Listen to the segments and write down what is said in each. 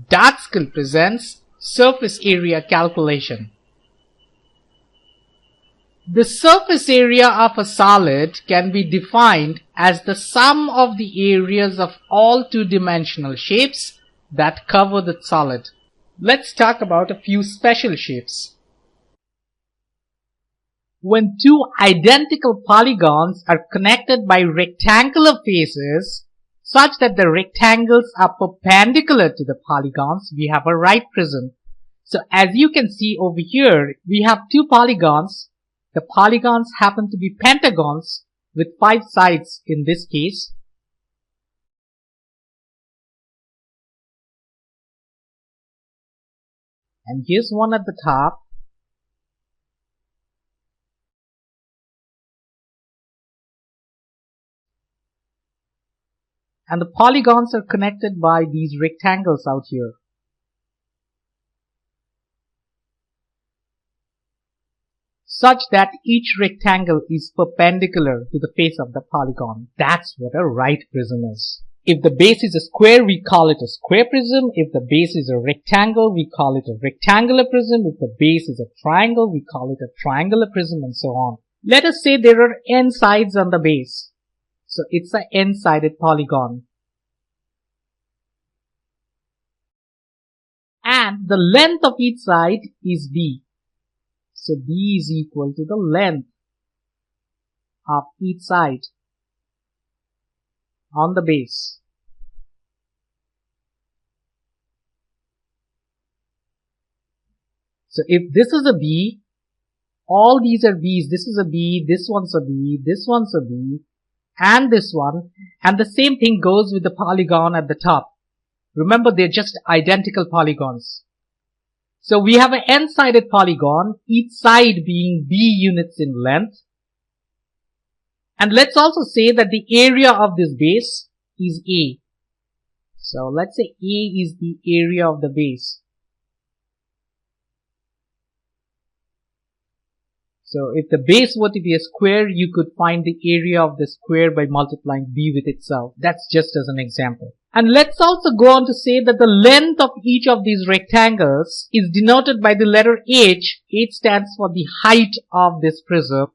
Dart skill presents surface area calculation. The surface area of a solid can be defined as the sum of the areas of all two-dimensional shapes that cover the solid. Let's talk about a few special shapes. When two identical polygons are connected by rectangular faces such that the rectangles are perpendicular to the polygons, we have a right prism. So as you can see over here, we have two polygons. The polygons happen to be pentagons with 5 sides in this case. And here's one at the top. And the polygons are connected by these rectangles out here. Such that each rectangle is perpendicular to the face of the polygon. That's what a right prism is. If the base is a square, we call it a square prism. If the base is a rectangle, we call it a rectangular prism. If the base is a triangle, we call it a triangular prism, and so on. Let us say there are n sides on the base. So it's an n-sided polygon. And the length of each side is b. So b is equal to the length of each side on the base. So if this is a b, all these are b's. This is a b, this one's a b, this one's a b, and this one. And the same thing goes with the polygon at the top. Remember, they're just identical polygons. So we have an n-sided polygon, each side being b units in length. And let's also say that the area of this base is A. So let's say A is the area of the base. So if the base were to be a square, you could find the area of the square by multiplying b with itself. That's just as an example. And let's also go on to say that the length of each of these rectangles is denoted by the letter h. H stands for the height of this prism.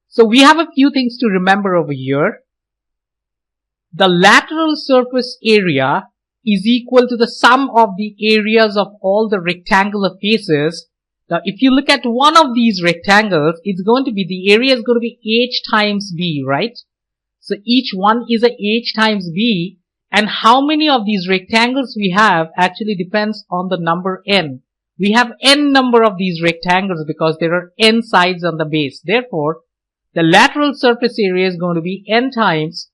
So we have a few things to remember over here. The lateral surface area is equal to the sum of the areas of all the rectangular faces. Now, if you look at one of these rectangles, it's going to be, the area is going to be h times b, right? So each one is a h times b, and how many of these rectangles we have actually depends on the number n. We have n number of these rectangles because there are n sides on the base. Therefore, the lateral surface area is going to be n times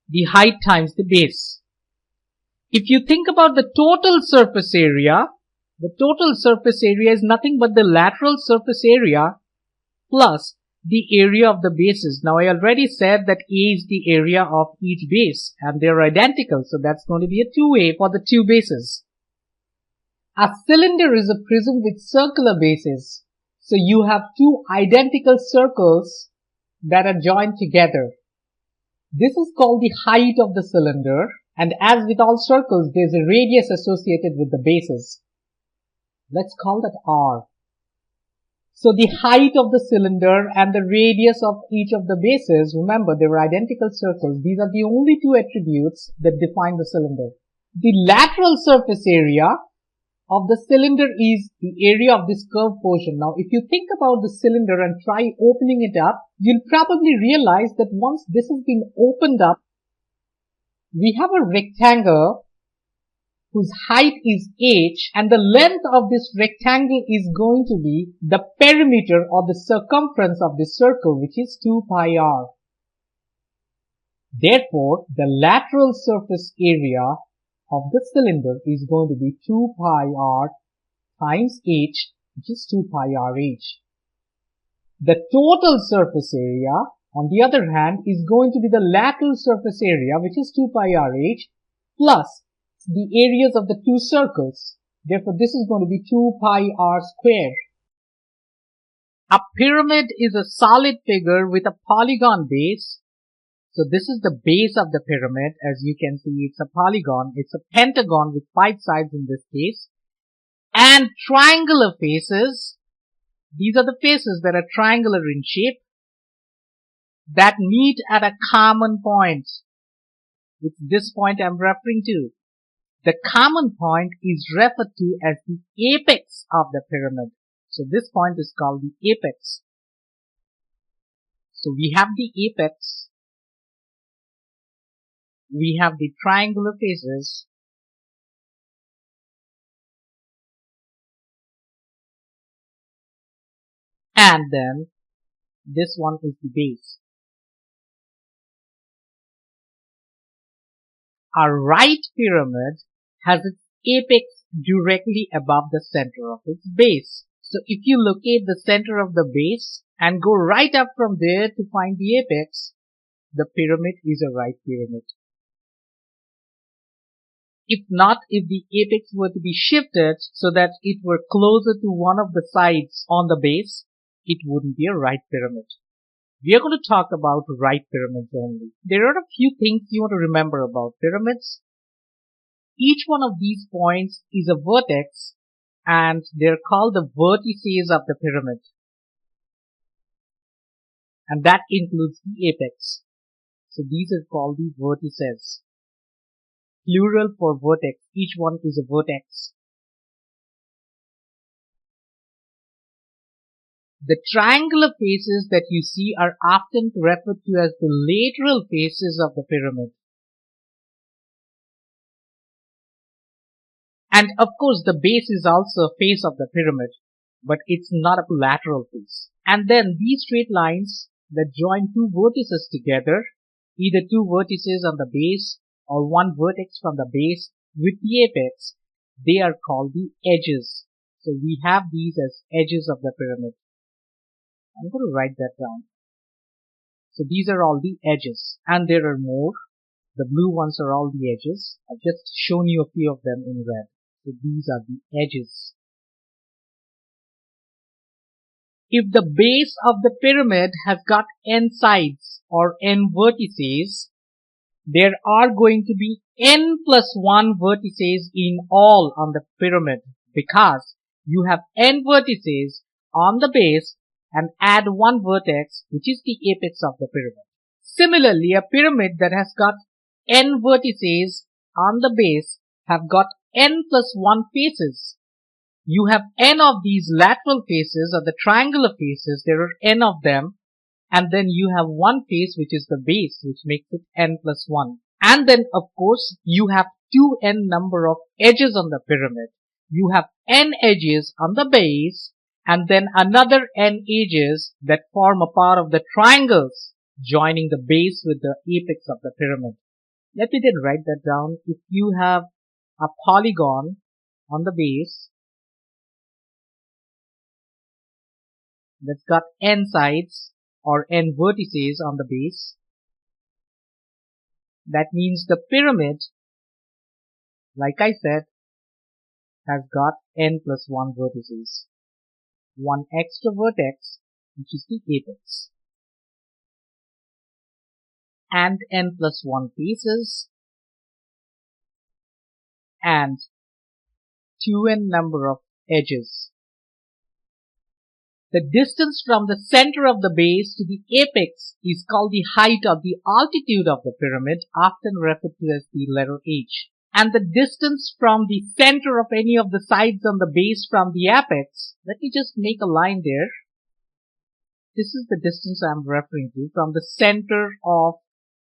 the height times the base. If you think about the total surface area is nothing but the lateral surface area plus the area of the bases. Now I already said that A is the area of each base and they're identical, so that's going to be a 2A for the two bases. A cylinder is a prism with circular bases. So you have two identical circles that are joined together. This is called the height of the cylinder, and as with all circles, there's a radius associated with the bases. Let's call that r. So the height of the cylinder and the radius of each of the bases, remember they were identical circles. These are the only two attributes that define the cylinder. The lateral surface area of the cylinder is the area of this curved portion. Now if you think about the cylinder and try opening it up, you'll probably realize that once this has been opened up, we have a rectangle whose height is h, and the length of this rectangle is going to be the perimeter or the circumference of the circle, which is 2 pi r. Therefore, the lateral surface area of the cylinder is going to be 2 pi r times h, which is 2 pi r h. The total surface area, on the other hand, is going to be the lateral surface area, which is 2 pi r h, plus the areas of the two circles. Therefore, this is going to be 2 pi r square. A pyramid is a solid figure with a polygon base So this is the base of the pyramid. As you can see, it's a polygon. It's a pentagon with 5 sides in this case. And triangular faces. These are the faces that are triangular in shape that meet at a common point. It's this point I'm referring to. The common point is referred to as the apex of the pyramid. So this point is called the apex. So we have the apex. We have the triangular faces. And then this one is the base. A right pyramid has its apex directly above the center of its base. So if you locate the center of the base and go right up from there to find the apex, the pyramid is a right pyramid. If not, if the apex were to be shifted so that it were closer to one of the sides on the base, it wouldn't be a right pyramid. We are going to talk about right pyramids only. There are a few things you want to remember about pyramids. Each one of these points is a vertex and they're called the vertices of the pyramid. And that includes the apex. So these are called the vertices. Plural for vertex. Each one is a vertex. The triangular faces that you see are often referred to as the lateral faces of the pyramid. And of course the base is also a face of the pyramid, but it's not a lateral face. And then these straight lines that join two vertices together, either two vertices on the base or one vertex from the base with the apex, they are called the edges. So we have these as edges of the pyramid. I'm going to write that down. So these are all the edges, and there are more. The blue ones are all the edges. I've just shown you a few of them in red. So these are the edges. If the base of the pyramid has got n sides or n vertices, there are going to be n plus 1 vertices in all on the pyramid, because you have n vertices on the base and add one vertex, which is the apex of the pyramid. Similarly, a pyramid that has got n vertices on the base have got n plus 1 faces. You have n of these lateral faces or the triangular faces, there are n of them, and then you have one face which is the base, which makes it n plus 1. And then of course you have 2n number of edges on the pyramid. You have n edges on the base and then another n edges that form a part of the triangles joining the base with the apex of the pyramid. Let me then write that down. If you have a polygon on the base that's got n sides or n vertices on the base, that means the pyramid, like I said, has got n plus 1 vertices. One extra vertex, which is the apex. And n plus 1 faces. And 2n number of edges. The distance from the center of the base to the apex is called the height or the altitude of the pyramid, often referred to as the letter h. And the distance from the center of any of the sides on the base from the apex, let me just make a line there. This is the distance I'm referring to from the center of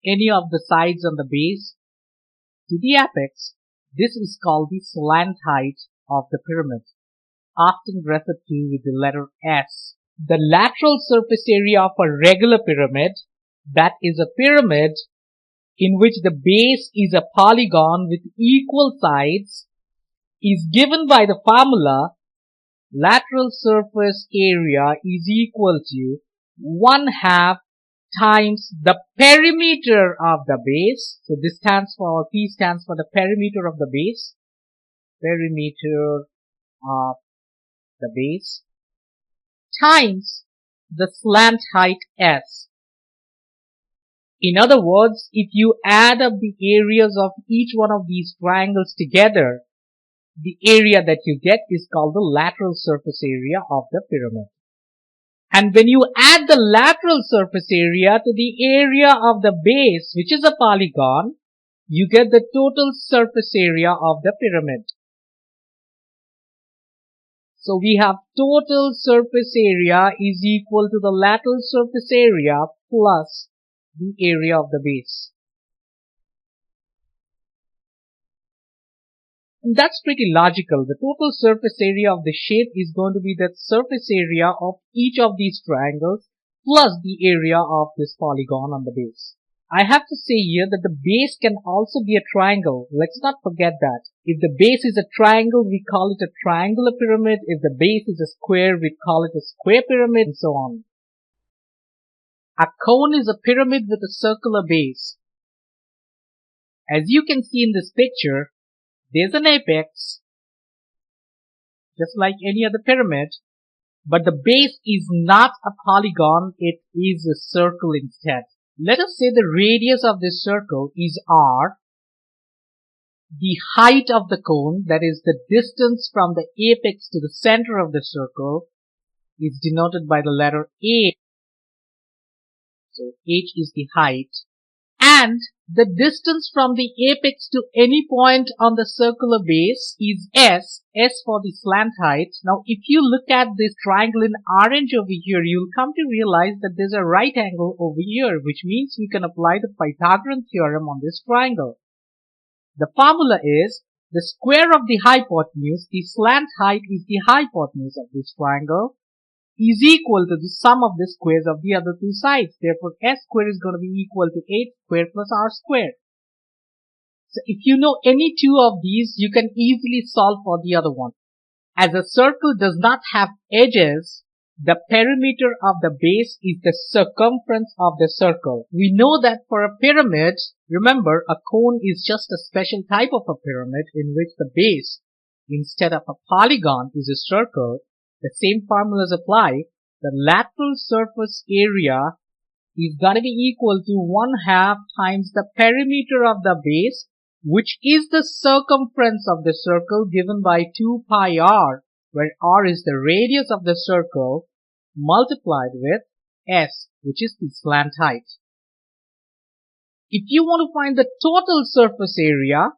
any of the sides on the base to the apex. This is called the slant height of the pyramid, often referred to with the letter S. The lateral surface area of a regular pyramid, that is a pyramid in which the base is a polygon with equal sides, is given by the formula lateral surface area is equal to 1/2 times the perimeter of the base. So this stands for, P stands for the perimeter of the base. Perimeter of the base times the slant height S. In other words, if you add up the areas of each one of these triangles together, the area that you get is called the lateral surface area of the pyramid. And when you add the lateral surface area to the area of the base, which is a polygon, you get the total surface area of the pyramid. So we have total surface area is equal to the lateral surface area plus the area of the base. And that's pretty logical. The total surface area of the shape is going to be the surface area of each of these triangles plus the area of this polygon on the base. I have to say here that the base can also be a triangle. Let's not forget that. If the base is a triangle, we call it a triangular pyramid. If the base is a square, we call it a square pyramid, and so on. A cone is a pyramid with a circular base. As you can see in this picture, there's an apex, just like any other pyramid, but the base is not a polygon, it is a circle instead. Let us say the radius of this circle is r. The height of the cone, that is the distance from the apex to the center of the circle, is denoted by the letter a. So h is the height. And the distance from the apex to any point on the circular base is s for the slant height. Now if you look at this triangle in orange over here, you'll come to realize that there's a right angle over here, which means we can apply the Pythagorean theorem on this triangle. The formula is the square of the hypotenuse, the slant height is the hypotenuse of this triangle, is equal to the sum of the squares of the other two sides. Therefore, s square is going to be equal to 8 square plus r square. So if you know any two of these, you can easily solve for the other one. As a circle does not have edges, the perimeter of the base is the circumference of the circle. We know that for a pyramid, remember, a cone is just a special type of a pyramid in which the base, instead of a polygon, is a circle. The same formulas apply. The lateral surface area is going to be equal to 1/2 times the perimeter of the base, which is the circumference of the circle given by 2 pi r, where r is the radius of the circle, multiplied with s, which is the slant height. If you want to find the total surface area,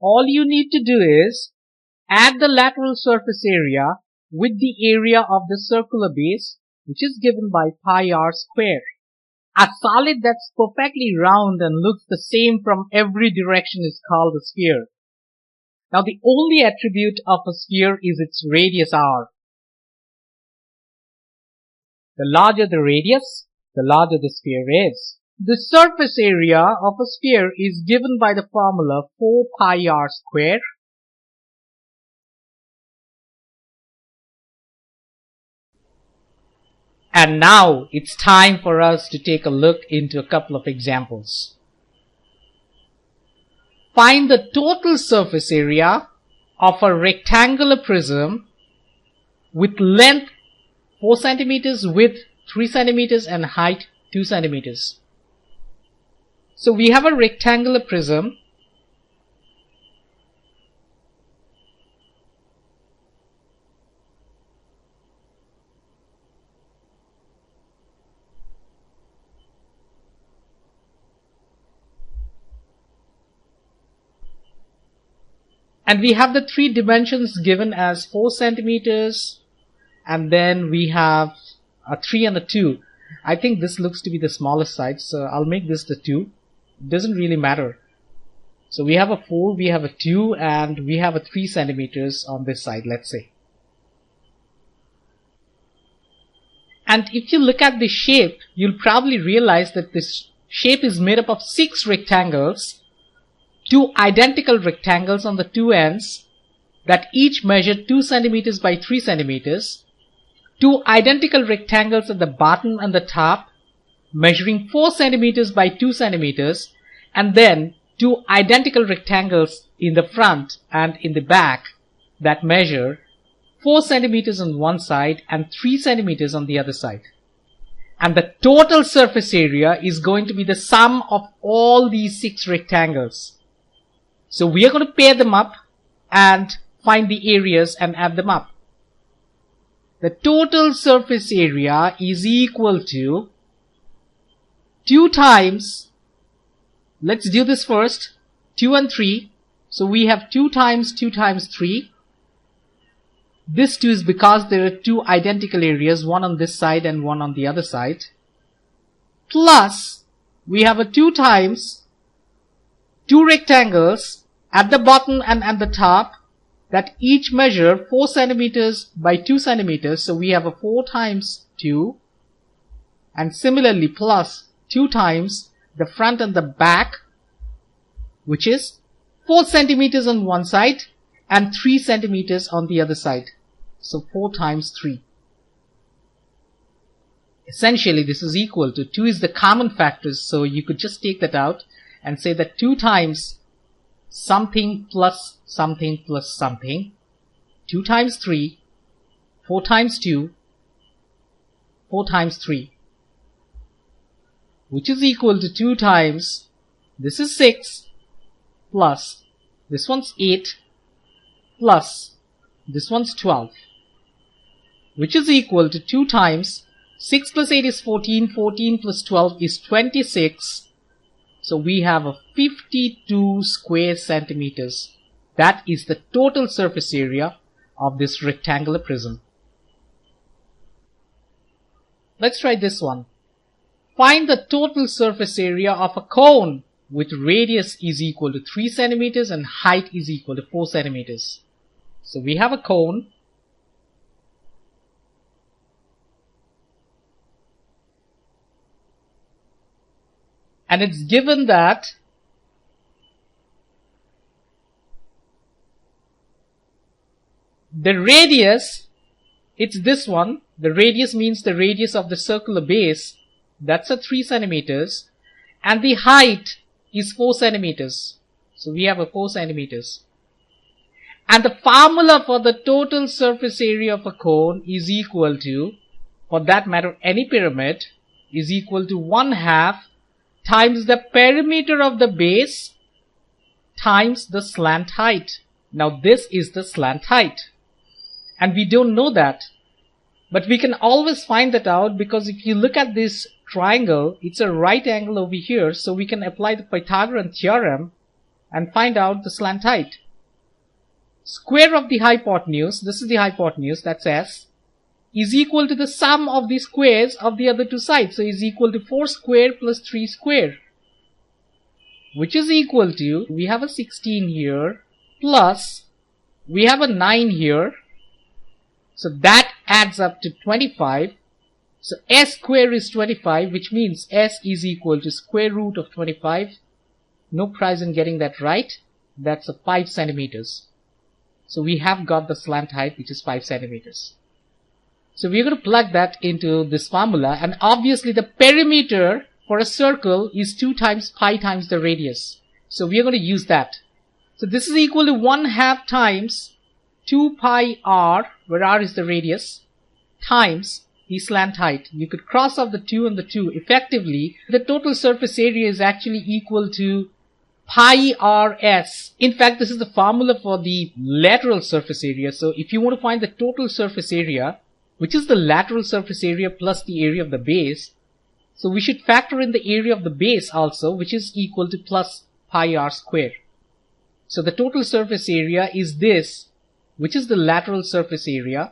all you need to do is add the lateral surface area with the area of the circular base, which is given by pi r square. A solid that's perfectly round and looks the same from every direction is called a sphere. Now the only attribute of a sphere is its radius r. The larger the radius, the larger the sphere is. The surface area of a sphere is given by the formula 4 pi r square. And now it's time for us to take a look into a couple of examples. Find the total surface area of a rectangular prism with length 4 centimeters, width 3 centimeters and height 2 centimeters. So we have a rectangular prism . And we have the 3 dimensions given as 4 centimeters, and then we have a 3 and a 2. I think this looks to be the smallest side, so I'll make this the 2. It doesn't really matter. So we have a 4, we have a 2, and we have a 3 centimeters on this side, let's say. And if you look at the shape, you'll probably realize that this shape is made up of 6 rectangles, 2 identical rectangles on the 2 ends that each measure 2 centimeters by 3 centimeters, 2 identical rectangles at the bottom and the top measuring 4 centimeters by 2 centimeters, and then 2 identical rectangles in the front and in the back that measure 4 centimeters on one side and 3 centimeters on the other side. And the total surface area is going to be the sum of all these 6 rectangles. So we are going to pair them up and find the areas and add them up. The total surface area is equal to 2 times, let's do this first, 2 and 3. So we have 2 times 2 times 3. This 2 is because there are 2 identical areas, one on this side and one on the other side. Plus, we have a 2 times 2 rectangles at the bottom and at the top that each measure 4 centimeters by 2 centimeters. So we have a 4 times 2. And similarly plus 2 times the front and the back, which is 4 centimeters on one side and 3 centimeters on the other side. So 4 times 3. Essentially this is equal to 2 is the common factors, so you could just take that out and say that 2 times something plus something plus something, 2 times 3, 4 times 2, 4 times 3, which is equal to 2 times, this is 6, plus this one's 8, plus this one's 12, which is equal to 2 times 6 plus 8 is 14, 14 plus 12 is 26. So we have a 52 square centimeters. That is the total surface area of this rectangular prism. Let's try this one. Find the total surface area of a cone with radius is equal to 3 centimeters and height is equal to 4 centimeters. So we have a cone. And it's given that the radius, it's this one. The radius means the radius of the circular base. That's a 3 centimeters. And the height is 4 centimeters. So we have a 4 centimeters. And the formula for the total surface area of a cone is equal to, for that matter, any pyramid, is equal to 1/2 times the perimeter of the base times the slant height. Now this is the slant height. And we don't know that. But we can always find that out, because if you look at this triangle, it's a right angle over here. So we can apply the Pythagorean theorem and find out the slant height. Square of the hypotenuse, this is the hypotenuse, that's S, is equal to the sum of the squares of the other two sides. So is equal to 4 square plus 3 square, which is equal to, we have a 16 here, plus we have a 9 here. So that adds up to 25. So S square is 25, which means S is equal to square root of 25. No prize in getting that right. That's a 5 centimeters. So we have got the slant height, which is 5 centimeters. So we're going to plug that into this formula, and obviously the perimeter for a circle is 2 times pi times the radius. So we are going to use that. So this is equal to 1/2 times 2 pi r, where r is the radius, times the slant height. You could cross off the 2 and the 2. Effectively, the total surface area is actually equal to pi rs. In fact, this is the formula for the lateral surface area. So if you want to find the total surface area, which is the lateral surface area plus the area of the base, so we should factor in the area of the base also, which is equal to plus pi r square. So the total surface area is this, which is the lateral surface area,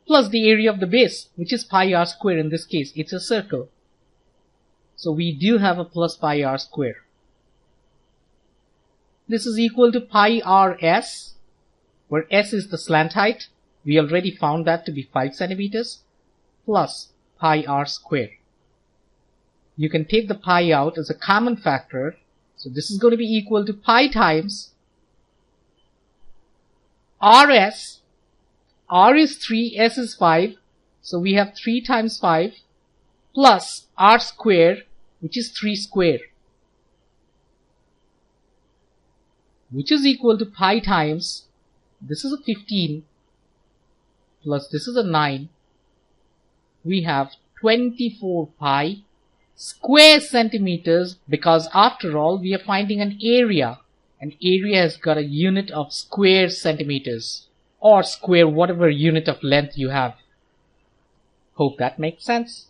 plus the area of the base, which is pi r square. In this case, it's a circle. So we do have a plus pi r square. This is equal to pi rs, where s is the slant height. We already found that to be 5 centimeters, plus pi r square. You can take the pi out as a common factor. So this is going to be equal to pi times rs. R is 3, s is 5. So we have 3 times 5 plus r square, which is 3 square, which is equal to pi times, this is a 15 plus this is a 9. We have 24 pi square centimeters, because after all we are finding an area. An area has got a unit of square centimeters or square whatever unit of length you have. Hope that makes sense.